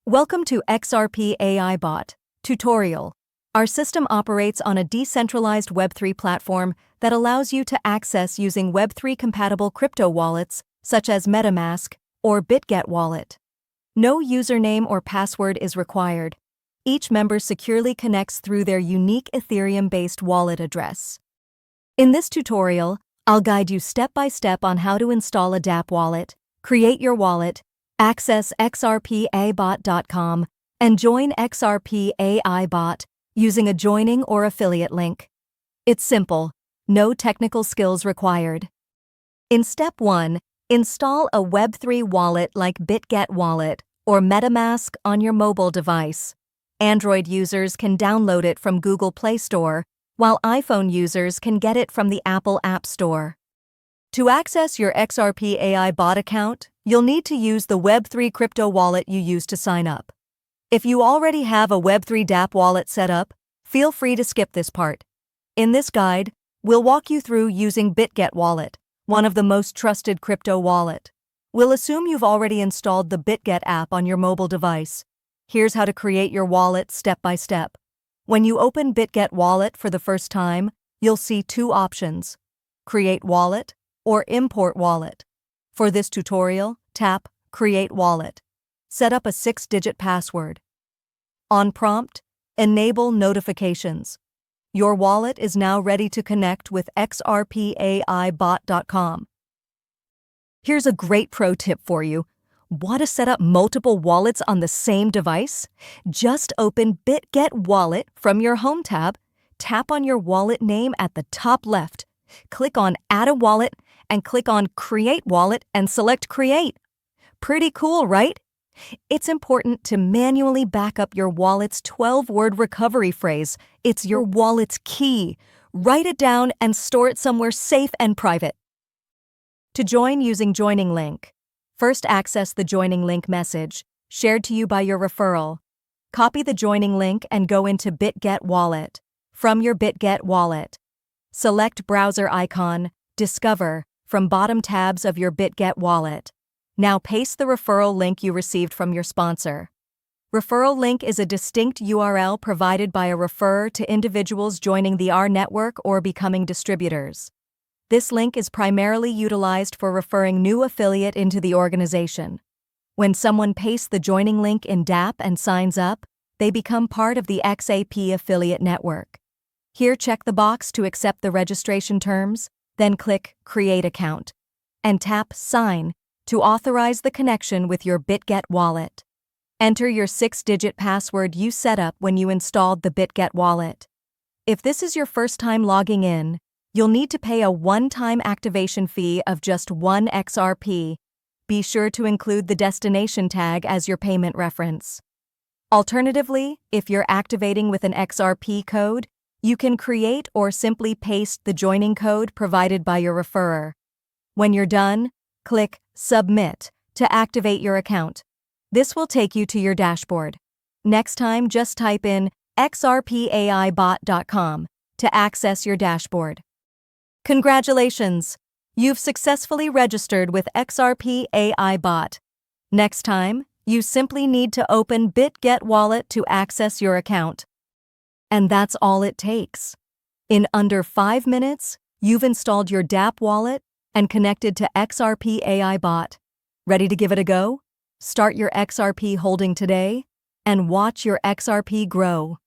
Welcome to XRP AI Bot tutorial. Our system operates on a decentralized Web3 platform that allows you to access using Web3 compatible crypto wallets such as MetaMask or BitGet wallet. No username or password is required. Each member securely connects through their unique Ethereum-based wallet address. In this tutorial, I'll guide you step by step on how to install a dApp wallet, create your wallet, access xrpabot.com, and join XRP AI Bot using a joining or affiliate link. It's simple, no technical skills required. In Step 1, install a Web3 wallet like BitGet Wallet or MetaMask on your mobile device. Android users can download it from Google Play Store, while iPhone users can get it from the Apple App Store. To access your XRP AI Bot account, you'll need to use the Web3 crypto wallet you used to sign up. If you already have a Web3 dApp wallet set up, feel free to skip this part. In this guide, we'll walk you through using BitGet Wallet, one of the most trusted crypto wallet. We'll assume you've already installed the BitGet app on your mobile device. Here's how to create your wallet step by step. When you open BitGet Wallet for the first time, you'll see two options: Create Wallet or Import Wallet. For this tutorial, tap Create Wallet. Set up a 6-digit password. On prompt, enable notifications. Your wallet is now ready to connect with xrpaibot.com. Here's a great pro tip for you. Want to set up multiple wallets on the same device? Just open BitGet Wallet from your Home tab, tap on your wallet name at the top left, click on Add a Wallet, and click on Create Wallet and select Create. Pretty cool, right? It's important to manually back up your wallet's 12-word recovery phrase. It's your wallet's key. Write it down and store it somewhere safe and private. To join using joining link, first access the joining link message shared to you by your referral. Copy the joining link and go into BitGet Wallet. From your BitGet Wallet, select Browser icon, Discover, from bottom tabs of your BitGet Wallet. Now paste the referral link you received from your sponsor. Referral link is a distinct URL provided by a referrer to individuals joining the R network or becoming distributors. This link is primarily utilized for referring new affiliate into the organization. When someone pastes the joining link in dApp and signs up, they become part of the XRP affiliate network. Here, check the box to accept the registration terms, then click Create Account, and tap Sign to authorize the connection with your BitGet wallet. Enter your 6-digit password you set up when you installed the BitGet wallet. If this is your first time logging in, you'll need to pay a one-time activation fee of just 1 XRP. Be sure to include the destination tag as your payment reference. Alternatively, if you're activating with an XRP code, you can create or simply paste the joining code provided by your referrer. When you're done, click Submit to activate your account. This will take you to your dashboard. Next time, just type in xrpaibot.com to access your dashboard. Congratulations! You've successfully registered with XRP AI Bot. Next time, you simply need to open BitGet Wallet to access your account. And that's all it takes. In under 5 minutes, you've installed your dApp wallet and connected to XRP AI Bot. Ready to give it a go? Start your XRP holding today and watch your XRP grow.